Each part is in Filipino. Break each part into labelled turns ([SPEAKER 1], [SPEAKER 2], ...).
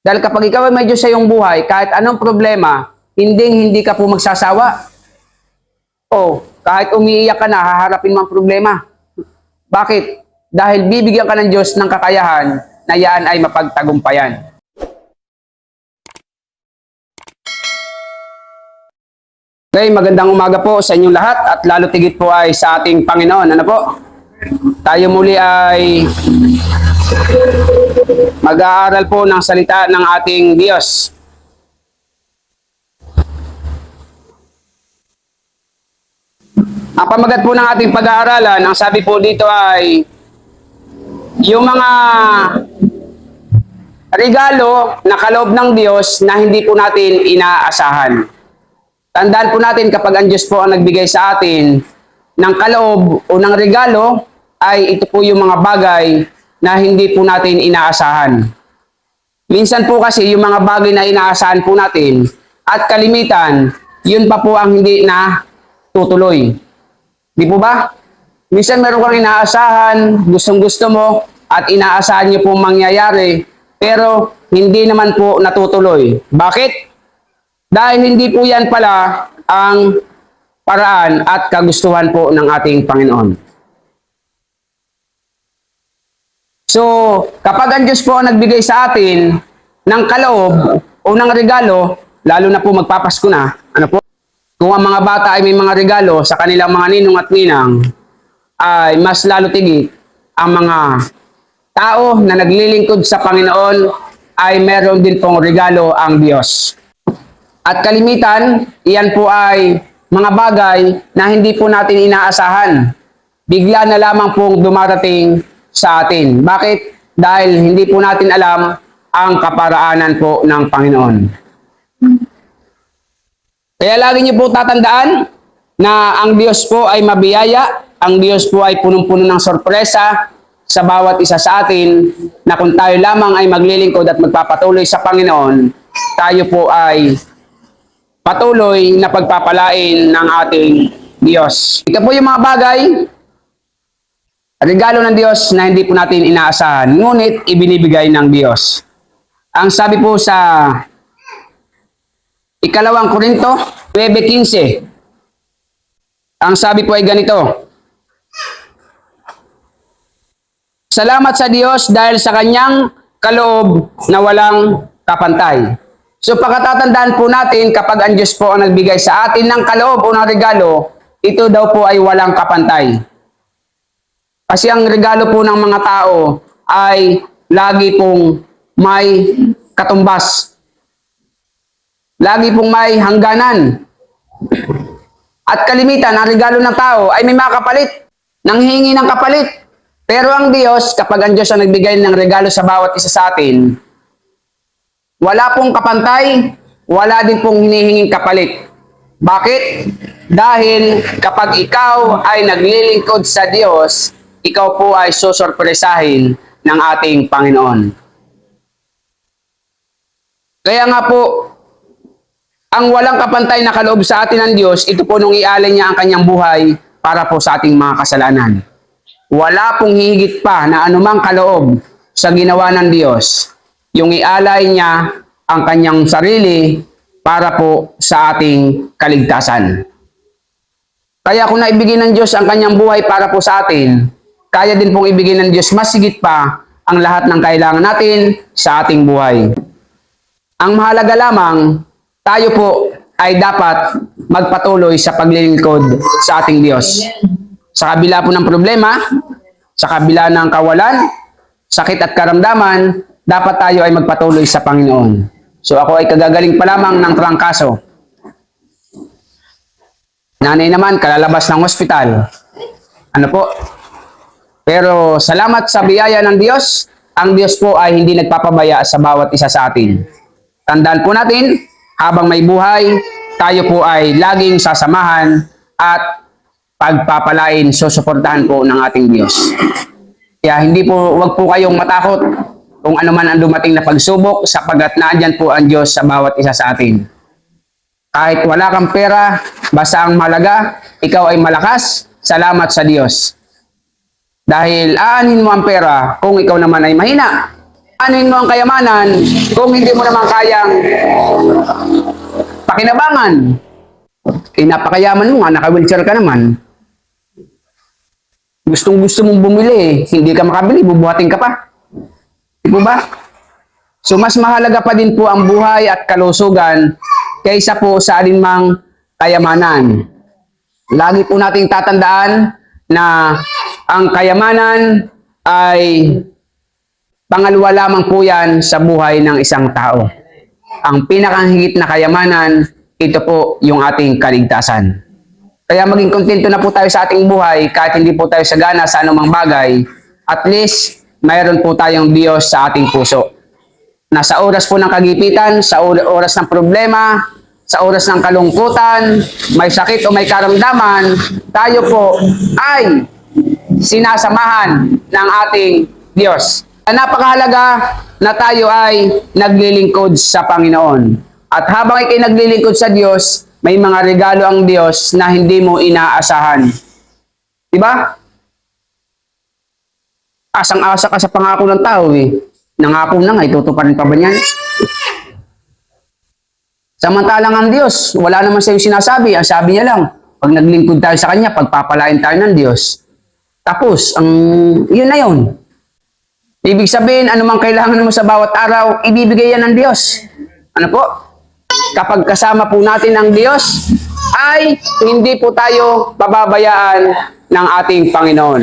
[SPEAKER 1] Dahil kapag ikaw ay may Diyos sa iyong buhay, kahit anong problema, hindi ka po magsasawa. O, kahit umiiyak ka na, haharapin mo ang problema. Bakit? Dahil bibigyan ka ng Diyos ng kakayahan na yan ay mapagtagumpayan. Okay, magandang umaga po sa inyong lahat at lalo tigit po ay sa ating Panginoon. Ano po? Tayo muli ay mag-aaral po ng salita ng ating Diyos. Ang pamagat po ng ating pag-aaralan, ang sabi po dito ay yung mga regalo na kaloob ng Diyos na hindi po natin inaasahan. Tandaan po natin kapag ang Diyos po ang nagbigay sa atin ng kaloob o ng regalo, ay ito po yung mga bagay na hindi po natin inaasahan. Minsan po kasi yung mga bagay na inaasahan po natin at kalimitan, yun pa po ang hindi na tutuloy. Di po ba? Minsan meron kang inaasahan, gustong-gusto mo, at inaasahan niyo po mangyayari, pero hindi naman po natutuloy. Bakit? Dahil hindi po yan pala ang paraan at kagustuhan po ng ating Panginoon. So, kapag ang Diyos po ang nagbigay sa atin ng kaloob o ng regalo, lalo na po magpapasko na, ano po? Kung ang mga bata ay may mga regalo sa kanilang mga ninong at ninang, ay mas lalo tigit ang mga tao na naglilingkod sa Panginoon ay meron din pong regalo ang Diyos. At kalimitan, iyan po ay mga bagay na hindi po natin inaasahan. Bigla na lamang pong dumarating sa atin. Bakit? Dahil hindi po natin alam ang kaparaanan po ng Panginoon. Kaya lagi niyo po tatandaan na ang Diyos po ay mabiyaya, ang Diyos po ay punong-puno ng sorpresa sa bawat isa sa atin, na kung tayo lamang ay maglilingkod at magpapatuloy sa Panginoon, tayo po ay patuloy na pagpapalain ng ating Diyos. Ito po yung mga bagay, regalo ng Diyos na hindi po natin inaasahan, ngunit ibinibigay ng Diyos. Ang sabi po sa Ikalawang Korinto 9:15, ang sabi po ay ganito: salamat sa Diyos dahil sa kanyang kaloob na walang kapantay. So pagkatatandaan po natin, kapag ang Diyos po ang nagbigay sa atin ng kaloob o ng regalo, ito daw po ay walang kapantay. Kasi ang regalo po ng mga tao ay lagi pong may katumbas. Lagi pong may hangganan. At kalimitan, ang regalo ng tao ay may mga kapalit. Nanghihingi ng kapalit. Pero ang Diyos, kapag ang Diyos ang nagbigay ng regalo sa bawat isa sa atin, wala pong kapantay, wala din pong hinihinging kapalit. Bakit? Dahil kapag ikaw ay naglilingkod sa Diyos, ikaw po ay susurpresahin ng ating Panginoon. Kaya nga po, ang walang kapantay na kaloob sa atin ng Diyos, ito po nung ialay niya ang kanyang buhay para po sa ating mga kasalanan. Wala pong hihigit pa na anumang kaloob sa ginawa ng Diyos, yung ialay niya ang kanyang sarili para po sa ating kaligtasan. Kaya kung naibigay ng Diyos ang kanyang buhay para po sa atin, kaya din pong ibigay ng Diyos mas higit pa ang lahat ng kailangan natin sa ating buhay. Ang mahalaga lamang, tayo po ay dapat magpatuloy sa paglilingkod sa ating Diyos. Sa kabila po ng problema, sa kabila ng kawalan, sakit at karamdaman, dapat tayo ay magpatuloy sa Panginoon. So ako ay kagagaling pa lamang ng trangkaso. Nanay naman, kalalabas ng ospital. Ano po? Pero salamat sa biyaya ng Diyos, ang Diyos po ay hindi nagpapabaya sa bawat isa sa atin. Tandaan po natin, habang may buhay, tayo po ay laging sasamahan at pagpapalain, susuportahan po ng ating Diyos. Kaya wag po kayong matakot kung ano man ang dumating na pagsubok, sapagkat naandyan po ang Diyos sa bawat isa sa atin. Kahit wala kang pera, basta ang mahalaga, ikaw ay malakas, salamat sa Diyos. Dahil aanhin mo ang pera kung ikaw naman ay mahina. Anuin mo ang kayamanan kung hindi mo naman kayang pakinabangan. Napakayaman mo nga, naka-wheelchair ka naman. Gustong gusto mong bumili, hindi ka makabili, bubuhatin ka pa. Di po ba? So mas mahalaga pa din po ang buhay at kalusugan kaysa po sa alinmang kayamanan. Lagi po nating tatandaan na ang kayamanan ay pangalawa lamang po yan sa buhay ng isang tao. Ang pinakahigit na kayamanan, ito po yung ating kaligtasan. Kaya maging kontento na po tayo sa ating buhay kahit hindi po tayo sagana sa anumang bagay. At least, mayroon po tayong Diyos sa ating puso. Na sa oras po ng kagipitan, sa oras ng problema, sa oras ng kalungkutan, may sakit o may karamdaman, tayo po ay sinasamahan ng ating Diyos. Napakahalaga na tayo ay naglilingkod sa Panginoon. At habang ikay naglilingkod sa Diyos, may mga regalo ang Diyos na hindi mo inaasahan. Diba? Asang-asa ka sa pangako ng tao eh. Nangako na nga, itutuparin pa ba niyan? Samantalang ang Diyos, wala naman sa'yo sinasabi. Ang sabi niya lang, pag naglingkod tayo sa Kanya, pagpapalain tayo ng Diyos. Tapos, yun na yun. Ibig sabihin, anumang kailangan mo sa bawat araw, ibibigay yan ng Diyos. Ano po? Kapag kasama po natin ang Diyos, ay hindi po tayo pababayaan ng ating Panginoon.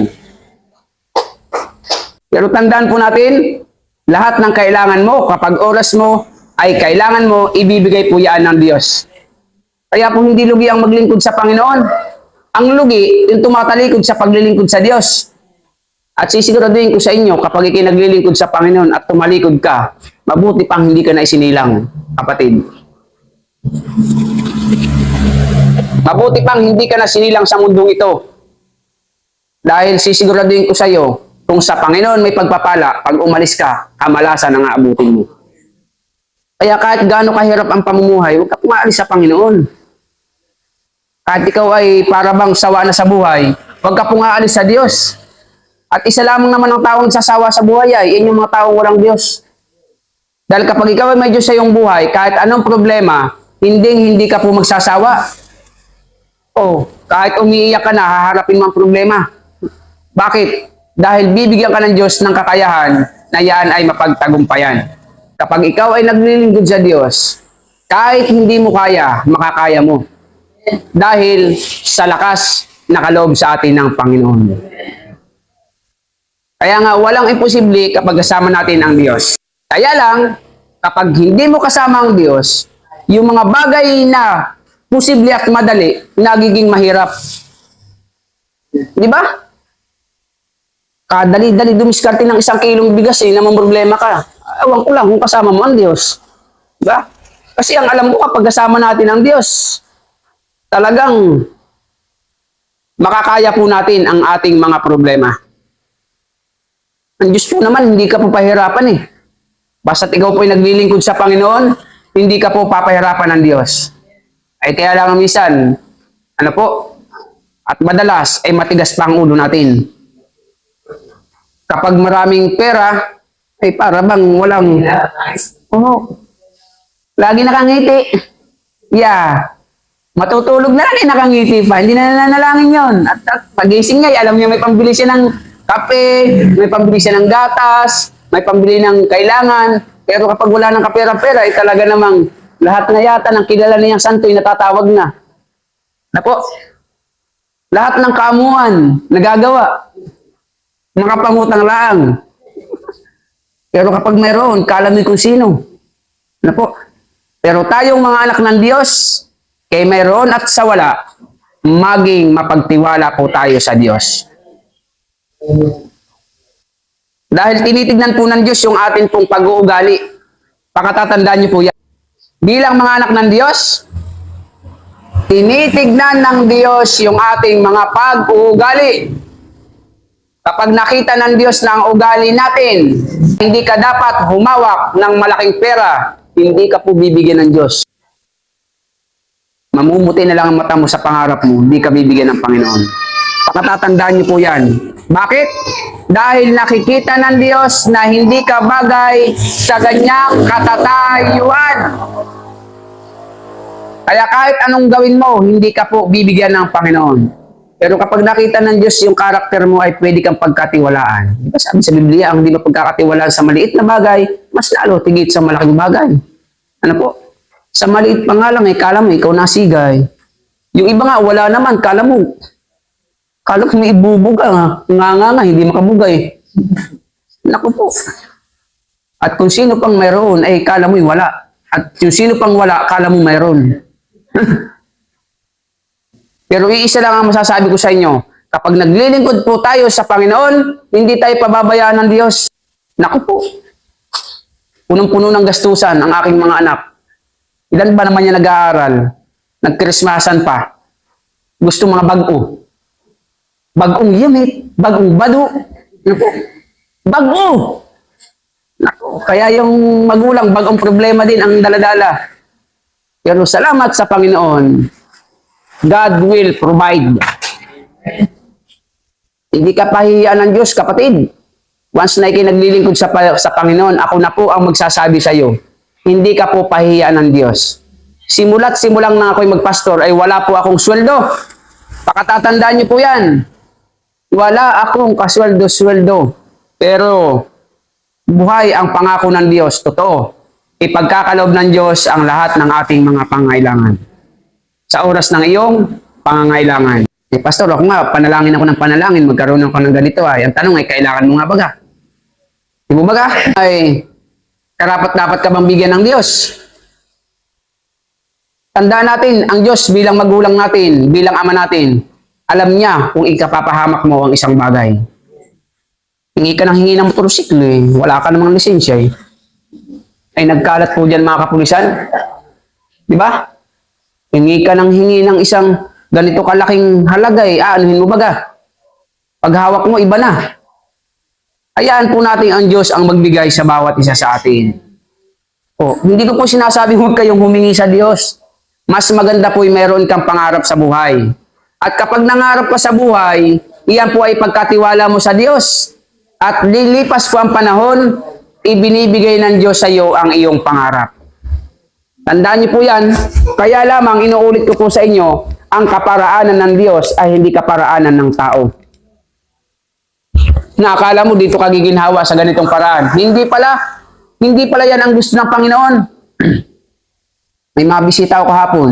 [SPEAKER 1] Pero tandaan po natin, lahat ng kailangan mo, kapag oras mo ay kailangan mo, ibibigay po yan ng Diyos. Kaya po hindi lugi ang maglingkod sa Panginoon. Ang lugi, yung tumatalikod sa paglilingkod sa Diyos. At sisiguraduhin ko sa inyo, kapag ikay naglilingkod sa Panginoon at tumalikod ka, mabuti pang hindi ka na isinilang, kapatid. Mabuti pang hindi ka na sinilang sa mundong ito. Dahil sisiguraduhin ko sa iyo, kung sa Panginoon may pagpapala, pag umalis ka, kamalasan ang aabutin mo. Kaya kahit gaano kahirap ang pamumuhay, huwag ka pumaalis sa Panginoon. Kahit ikaw ay para bang sawa na sa buhay, huwag ka pumaalis sa Diyos. At isa lamang naman ang taong sasawa sa buhay ay iyon yung mga taong walang Diyos. Dahil kapag ikaw ay may Diyos sa iyong buhay, kahit anong problema, hindi ka po magsasawa. O, kahit umiiyak ka na, haharapin mo ang problema. Bakit? Dahil bibigyan ka ng Diyos ng kakayahan na yan ay mapagtagumpayan. Kapag ikaw ay naglilingkod sa Diyos, kahit hindi mo kaya, makakaya mo. Dahil sa lakas na kaloob sa atin ng Panginoon. Kaya nga, walang imposible kapag kasama natin ang Diyos. Kaya lang, kapag hindi mo kasama ang Diyos, yung mga bagay na posible at madali, nagiging mahirap. Di ba? Dali-dali dumiskarte ng 1 kilong bigas naman problema ka. Ewan ko lang kung kasama mo ang Diyos. Di ba? Kasi ang alam ko kapag kasama natin ang Diyos, talagang makakaya po natin ang ating mga problema. Ang Diyos po naman, hindi ka po pahirapan eh. Basta't ikaw po ay naglilingkod sa Panginoon, hindi ka po papahirapan ng Diyos. Ay kaya lang minsan, ano po, at madalas ay matigas pa ang ulo natin. Kapag maraming pera, ay para bang walang, lagi nakangiti. Yeah. Matutulog na lang nakangiti pa. Hindi na nanalangin yon. At pagising niya, alam niya may pambili siya ng kape, may pambili siya ng gatas, may pambili ng kailangan. Pero kapag wala ng kapera-pera, ay talaga namang lahat na yata ng kilala niyang santo ay natatawag na. Na po, lahat ng kaamuhan, nagagawa. Nakapangutang lang. Pero kapag mayroon, kalamin kung sino. Na po. Pero tayong mga anak ng Diyos, kay mayroon at sa wala, maging mapagtiwala po tayo sa Diyos. Dahil tinitignan po ng Diyos yung atin pong pag-uugali. Pakatatandaan niyo po yan. Bilang mga anak ng Diyos, tinitignan ng Diyos yung ating mga pag-uugali. Kapag nakita ng Diyos na ang ugali natin, hindi ka dapat humawak ng malaking pera, hindi ka po bibigyan ng Diyos. Mamumuti na lang ang mata mo sa pangarap mo, hindi ka bibigyan ng Panginoon. Pakatatandaan niyo po yan. Bakit? Dahil nakikita ng Diyos na hindi ka bagay sa ganyang katatayuan. Kaya kahit anong gawin mo, hindi ka po bibigyan ng Panginoon. Pero kapag nakita ng Diyos yung karakter mo, ay pwede kang pagkatiwalaan. Diba sabi sa Biblia, ang hindi mo pagkakatiwalaan sa maliit na bagay, mas lalo tigit sa malaking bagay. Ano po? Sa maliit pa nga lang, kala mo, ikaw nasigay. Yung iba nga, wala naman, kala mo may ibubuga, nga, hindi makabugay. Naku po. At kung sino pang mayroon, ay kala mo'y wala. At yung sino pang wala, kala mo mayroon. Pero iisa lang ang masasabi ko sa inyo, kapag naglilingkod po tayo sa Panginoon, hindi tayo pababayaan ng Diyos. Naku po. Punong-puno ng gastusan ang aking mga anak. Ilan ba naman niya nag-aaral? Nagkrismasan pa. Gusto mga bago. Bagong yumit, bagong bado. Naku, bago. Naku, kaya yung magulang, bagong problema din ang daladala. Pero salamat sa Panginoon, God will provide. Hindi ka pahihiyan ng Diyos, kapatid. Once na naglilingkod sa Panginoon, ako na po ang magsasabi sa iyo, hindi ka po pahihiyan ng Diyos. Simulang na ako'y magpastor, ay wala po akong sweldo. Pakatatandaan niyo po yan. Wala akong kasweldo-sweldo. Pero, buhay ang pangako ng Diyos. Totoo. Ipagkakaloob ng Diyos ang lahat ng ating mga pangailangan. Sa oras ng iyong pangangailangan. Pastor, ako nga, panalangin ako ng panalangin, magkaroon ako ng ganito ay. Ang tanong ay, kailangan mo nga baga? Di mo baga? Ay, karapat-dapat ka bang bigyan ng Diyos? Tandaan natin, ang Diyos bilang magulang natin, bilang ama natin, alam niya kung ikapapahamak mo ang isang bagay. Hingi ka ng hingi ng motorsiklo eh. Wala ka namang lisensya eh. Ay nagkalat po dyan mga kapulisan. Di ba? Hingi ka ng hingi ng isang ganito kalaking halaga eh. Anuhin mo baga? Paghawak mo, iba na. Hayaan po natin ang Diyos ang magbigay sa bawat isa sa atin. O, hindi ko po sinasabi huwag kayong humingi sa Diyos. Mas maganda po yung meron kang pangarap sa buhay. At kapag nangarap ka sa buhay, iyan po ay pagkatiwala mo sa Diyos. At lilipas po ang panahon, ibinibigay ng Diyos sa iyo ang iyong pangarap. Tandaan niyo po yan. Kaya lamang inuulit ko po sa inyo, ang kaparaanan ng Diyos ay hindi kaparaanan ng tao. Naakala mo dito ka giginhawa sa ganitong paraan. Hindi pala yan ang gusto ng Panginoon. May mabisita ako kahapon.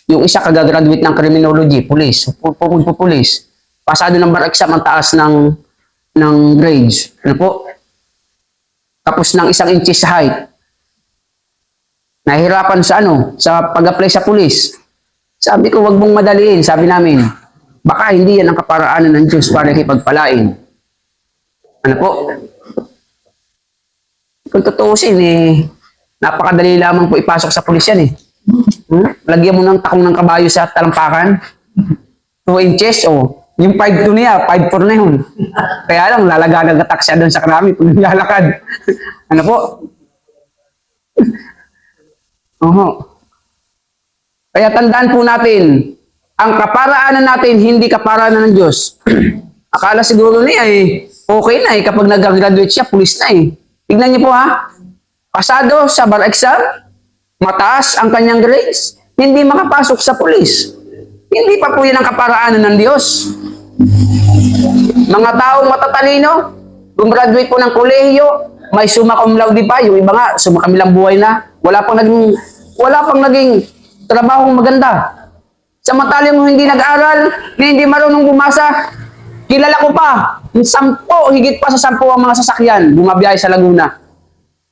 [SPEAKER 1] Yung isa kagagraduate ng criminology, police. Pupulis. Pasado ng bar exam ang taas ng grades. Ano po? Tapos ng 1 inches sa height. Nahihirapan sa pag-apply sa police. Sabi ko, wag mong madaliin. Sabi namin, baka hindi yan ang kaparaanan ng Diyos para ikipagpalain. Ano po? Kung tutuusin napakadali lamang po ipasok sa pulis yan Lagyan mo ng takong ng kabayo sa talampakan. 2 inches, yung 5'2 niya, 5'4 na yun. Kaya lang, lalaga-nagatak siya doon sa karami kung naglalakad. Ano po? Kaya tandaan po natin, ang kaparaanan natin, hindi kaparaanan ng Diyos. Akala siguro niya okay na kapag nag-graduate siya, pulis na Tignan niyo po pasado sa bar exam, mataas ang kanyang grades, hindi makapasok sa pulis. Hindi pa po yan ang kaparaanan ng Diyos. Mga taong matatalino, gumraduate po ng kolehiyo, may summa cum laude pa, yung iba nga, summa kamilang buhay na, wala pang naging trabahong maganda. Samantalang hindi nag-aral, na hindi marunong bumasa, kilala ko pa, higit pa sa 10 ang mga sasakyan, bumabiyahe sa Laguna.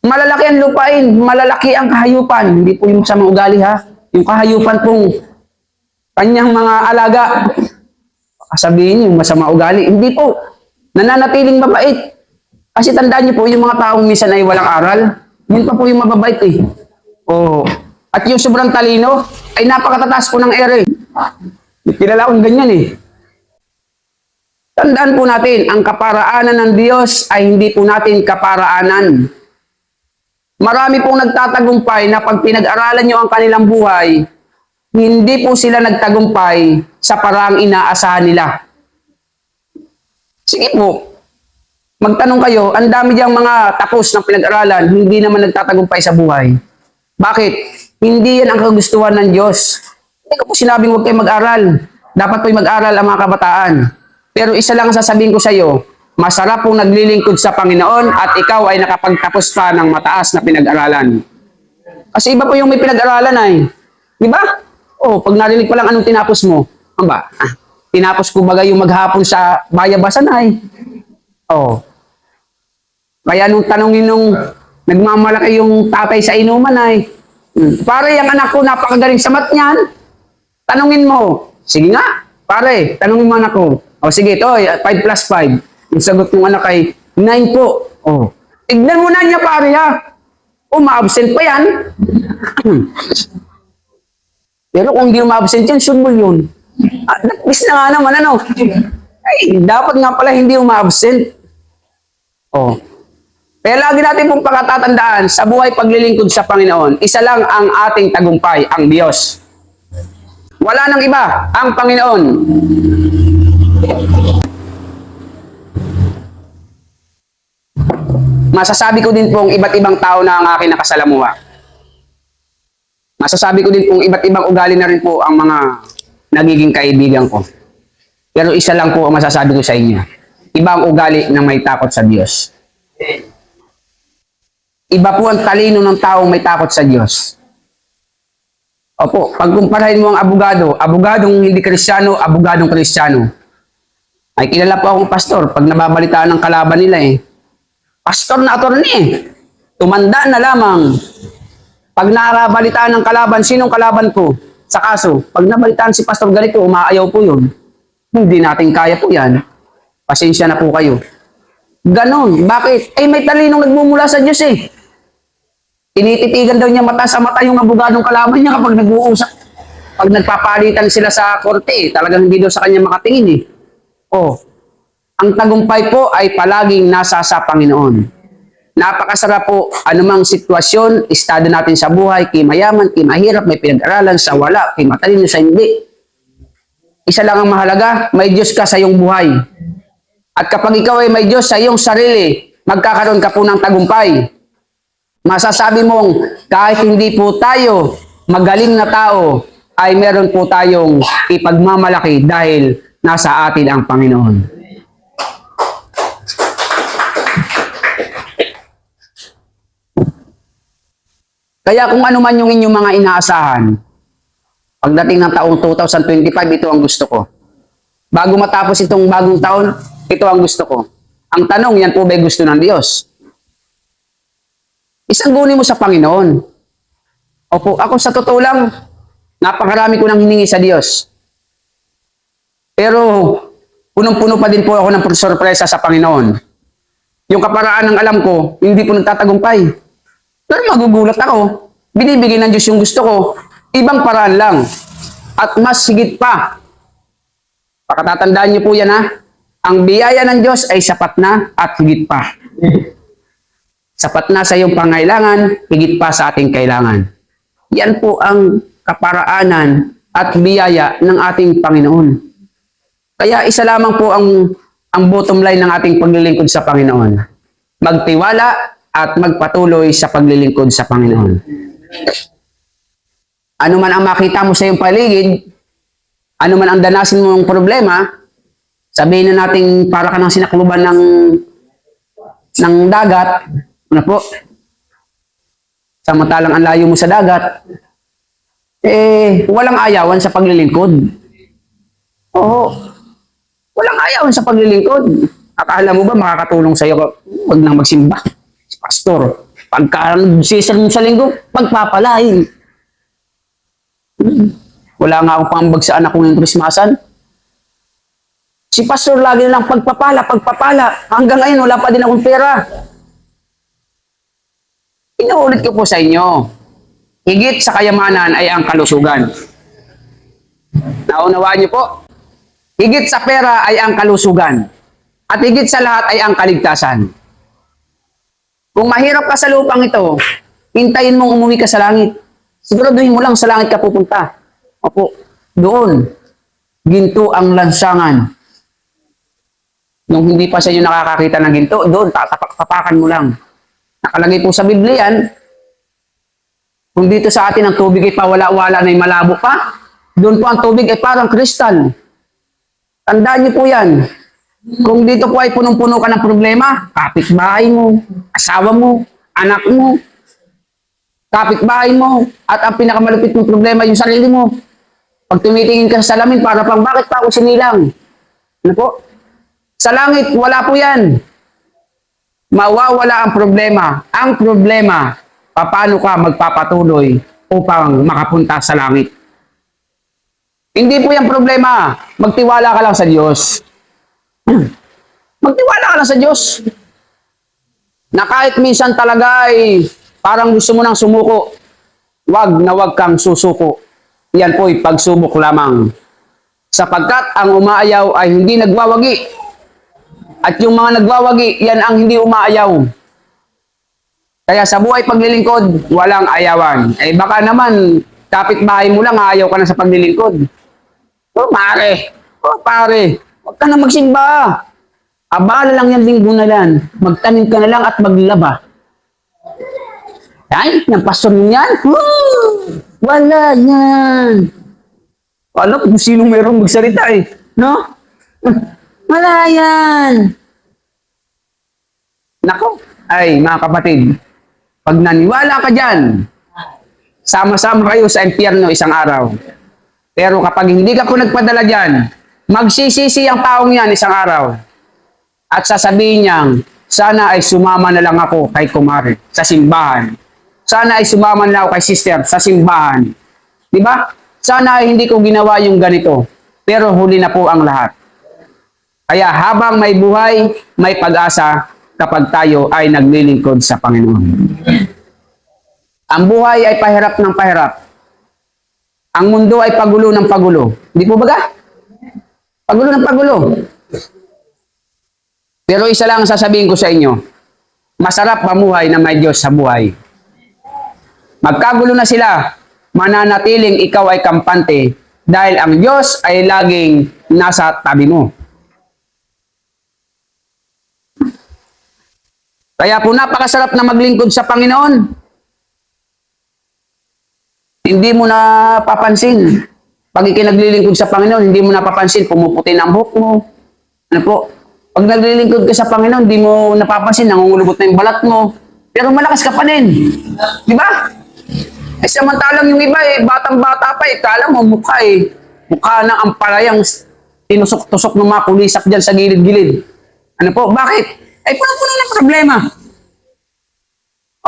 [SPEAKER 1] Malalaki ang lupain, malalaki ang kahayupan. Hindi po yung sa mga ugali yung kahayupan pong kanyang mga alaga. Sabihin yung masama ugali. Hindi po. Nananatiling mabait. Kasi tandaan niyo po, yung mga taong minsan ay walang aral, yun pa po yung mababait At yung sobrang talino, ay napakatataas po ng ere. Kilala kong ganyan Tandaan po natin, ang kaparaanan ng Diyos ay hindi po natin kaparaanan. Marami pong nagtatagumpay na pag pinag-aralan nyo ang kanilang buhay, hindi po sila nagtagumpay sa paraang inaasahan nila. Sige po, magtanong kayo, ang dami diyang mga tapos ng pinag-aralan, hindi naman nagtatagumpay sa buhay. Bakit? Hindi yan ang kagustuhan ng Diyos. Hindi ko po sinabing huwag kayo mag-aral. Dapat po'y mag-aral ang mga kabataan. Pero isa lang ang sasabihin ko sa iyo, masarap pong naglilingkod sa Panginoon at ikaw ay nakapagtapos pa ng mataas na pinag-aralan. Kasi iba po yung may pinag-aralan ay. Di ba? Oh, pag narinig pa lang anong tinapos mo. Ano ba? Tinapos ko bagay yung maghapon sa bayabasan ay. Oh. Kaya nung tanongin nung nagmamalaki yung tatay sa inuman ay, pare, yung anak ko napakagaling sa math niyan. Tanungin mo. Sige nga, pare, tanungin mo anak ko. O sige, ito, 5 plus 5. Yung sagot ng anak ay 9 po. O, tignan mo na niya, pare, ha. O, ma-absent pa yan. Pero kung hindi ma-absent yan, sure mo yun. Nag-miss na nga naman, ano. Ay, dapat nga pala hindi ma-absent. O. Kaya lagi natin pong pakatatandaan, sa buhay paglilingkod sa Panginoon, isa lang ang ating tagumpay, ang Diyos. Wala nang iba, ang Panginoon. Masasabi ko din pong iba't ibang tao na ang aking nakasalamuha. Masasabi ko din pong iba't ibang ugali na rin po ang mga nagiging kaibigan ko. Pero isa lang po ang masasabi ko sa inyo. Iba ang ugali ng may takot sa Diyos. Iba po ang talino ng taong may takot sa Diyos. Opo, pagkumparahin mo ang abogado, abogadong hindi Kristiyano, abogadong Kristiyano. Ay kilala po akong pastor pag nababalitaan ng kalaban nila eh. Pastor na attorney eh. Tumanda na lamang. Pag nakabalitaan ng kalaban, sinong kalaban ko sa kaso? Pag nabalitaan si pastor ganito, umaayaw po yun. Hindi natin kaya po yan. Pasensya na po kayo. Ganon. Bakit? Eh may talinong nagmumula sa Diyos eh. Tinititigan daw niya mata sa mata yung abogadong kalaban niya kapag nag-uusap. Pag nagpapalitan sila sa korte, talagang hindi daw sa kanya makatingin eh. Oh, ang tagumpay po ay palaging nasa sa Panginoon. Napakasarap po anumang sitwasyon, estado natin sa buhay, kay mayaman, kay mahirap, may pinag-aralan, sa wala, kay matalino, sa hindi. Isa lang ang mahalaga, may Diyos ka sa iyong buhay. At kapag ikaw ay may Diyos sa iyong sarili, magkakaroon ka po ng tagumpay. Masasabi mong kahit hindi po tayo magaling na tao, ay meron po tayong ipagmamalaki dahil nasa atin ang Panginoon. Kaya kung ano man yung inyong mga inaasahan, pagdating ng taong 2025, ito ang gusto ko. Bago matapos itong bagong taon, ito ang gusto ko. Ang tanong, yan po ba'y gusto ng Diyos? Isanggunin mo sa Panginoon. Opo, ako sa totoo lang, napakarami ko nang hiningi sa Diyos. Pero, punong-puno pa din po ako ng sorpresa sa Panginoon. Yung kaparaan ng alam ko, hindi po nagtatagumpay. Pero magugulat ako. Binibigyan ng Diyos yung gusto ko. Ibang paraan lang. At mas higit pa. Pakatatandaan niyo po yan ha. Ang biyaya ng Diyos ay sapat na at higit pa. Sapat na sa iyong pangailangan, higit pa sa ating kailangan. Yan po ang kaparaanan at biyaya ng ating Panginoon. Kaya isa lamang po ang bottom line ng ating paglilingkod sa Panginoon. Magtiwala at magpatuloy sa paglilingkod sa Panginoon. Ano man ang makita mo sa iyong paligid, ano man ang danasin mong problema, sabihin na natin para ka ng sinakluban ng dagat, ano po? Samantalang ang layo mo sa dagat, walang ayawan sa paglilingkod. Oo. Walang ayawan sa paglilingkod. Akala mo ba makakatulong sa iyo wag nang magsimba? Si pastor, pagka sisir mo sa linggo, pagpapalain. Wala nga akong pambag sa anak ko ngayong Krismasan. Si pastor lagi na lang pagpapala. Hanggang ngayon, wala pa din akong pera. Inuulit ko po sa inyo, higit sa kayamanan ay ang kalusugan. Naunawaan niyo po? Higit sa pera ay ang kalusugan. At higit sa lahat ay ang kaligtasan. Kung mahirap ka sa lupang ito, hintayin mong umuwi ka sa langit. Siguraduhin mo lang sa langit ka pupunta. Opo, doon. Ginto ang lansangan. Nung hindi pa sa inyo nakakakita ng ginto, doon, tatapak-tapakan mo lang. Nakalagay po sa Biblian, kung dito sa atin ang tubig ay pawala-wala na malabo pa, doon po ang tubig ay parang kristal. Tandaan niyo po yan. Kung dito po ay punong-puno ka ng problema, kapitbahay mo, asawa mo, anak mo, kapitbahay mo, at ang pinakamalupit mong problema yung sarili mo. Pag tumitingin ka sa salamin, para pang bakit pa ako sinilang? Ano po? Sa langit, wala po yan. Mawawala ang problema. Ang problema, paano ka magpapatuloy upang makapunta sa langit. Hindi po yung problema. Magtiwala ka lang sa Diyos. Magtiwala ka lang sa Diyos. Na kahit minsan talaga ay parang gusto mo nang sumuko, wag na wag kang susuko. Yan po'y pagsubok lamang. Sapagkat ang umaayaw ay hindi nagwawagi. At yung mga nagwawagi, yan ang hindi umaayaw. Kaya sa buhay paglilingkod, walang ayawan. Eh baka naman, kapitbahay mo lang, ayaw ka na sa paglilingkod. Oh, pare, huwag ka na magsimba. Abala lang yan linggo na lang. Magtanim ka na lang at maglaba. Ay, ng pastor niyan? Wala yan. Alam kung sino meron magsalita eh. No? Wala yan. Nako, ay mga kapatid, pag naniwala ka dyan, sama-sama kayo sa impyerno isang araw. Pero kapag hindi ka po nagpadala dyan, magsisisi ang taong yan isang araw. At sasabihin niyang, sana ay sumama na lang ako kay kumare sa simbahan. Sana ay sumama na ako kay sister sa simbahan. Diba? Sana ay hindi ko ginawa yung ganito. Pero huli na po ang lahat. Kaya habang may buhay, may pag-asa kapag tayo ay naglilingkod sa Panginoon. Ang buhay ay pahirap ng pahirap. Ang mundo ay pagulo ng pagulo. Di po ba? Pagulo ng pagulo. Pero isa lang ang sasabihin ko sa inyo. Masarap mamuhay na may Diyos sa buhay. Magkagulo na sila, mananatiling ikaw ay kampante dahil ang Diyos ay laging nasa tabi mo. Kaya po napakasarap na maglingkod sa Panginoon. Hindi mo na papansin. Pag ikinaglilingkod sa Panginoon, hindi mo napapansin, pumuputi ng buhok mo. Ano po? Pag naglilingkod ka sa Panginoon, hindi mo napapansin, nangungulubot na yung balat mo. Pero malakas ka pa rin. Di ba? Eh samantalang yung iba eh, batang-bata pa eh, kala mo mukha eh. Mukha na ang palayang tinusok-tusok ng mga kulisak dyan sa gilid-gilid. Ano po? Bakit? Ay, puno-puno ng problema.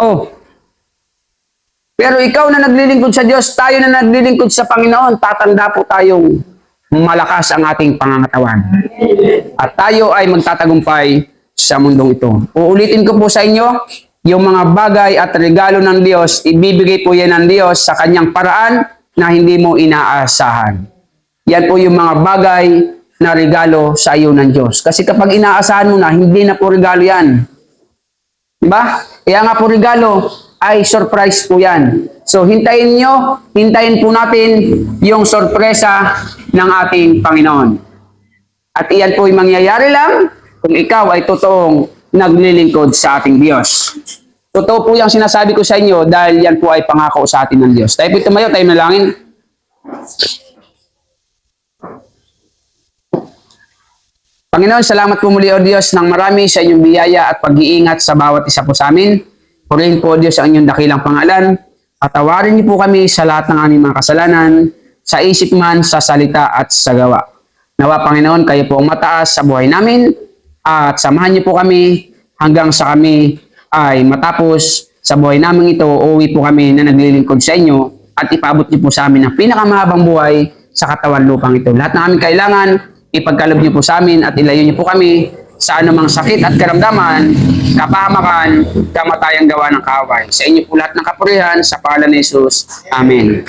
[SPEAKER 1] Oh. Pero ikaw na naglilingkod sa Diyos, tayo na naglilingkod sa Panginoon, tatanda po tayong malakas ang ating pangangatawan. At tayo ay magtatagumpay sa mundong ito. Uulitin ko po sa inyo, yung mga bagay at regalo ng Diyos, ibibigay po yan ng Diyos sa kanyang paraan na hindi mo inaasahan. Yan po yung mga bagay na regalo sa iyo ng Diyos. Kasi kapag inaasahan mo na, hindi na po regalo yan. Diba? Kaya nga po regalo ay surprise po yan. So hintayin po natin yung sorpresa ng ating Panginoon. At iyan po yung mangyayari lang kung ikaw ay totoong naglilingkod sa ating Diyos. Totoo po yung sinasabi ko sa inyo dahil yan po ay pangako sa atin ng Diyos. Tayo po tumayo, tayo nalangin. Panginoon, salamat po muli o Diyos ng marami sa inyong biyaya at pag-iingat sa bawat isa po sa amin. Purihin po o Diyos ang inyong dakilang pangalan. At tawarin niyo po kami sa lahat ng aming mga kasalanan, sa isip man, sa salita at sa gawa. Nawa Panginoon, kayo po ang mataas sa buhay namin at samahan niyo po kami hanggang sa kami ay matapos sa buhay namin ito. Uuwi po kami na naglilingkod sa inyo at ipaabot niyo po sa amin ang pinakamahabang buhay sa katawan lupang ito. Lahat ng aming kailangan, ipagkaloob niyo po sa amin at ilayo niyo po kami sa anumang sakit at karamdaman, kapahamakan, kamatayang gawa ng kaaway. Sa inyo po lahat ng kapurihan, sa pangalan ni Jesus. Amen.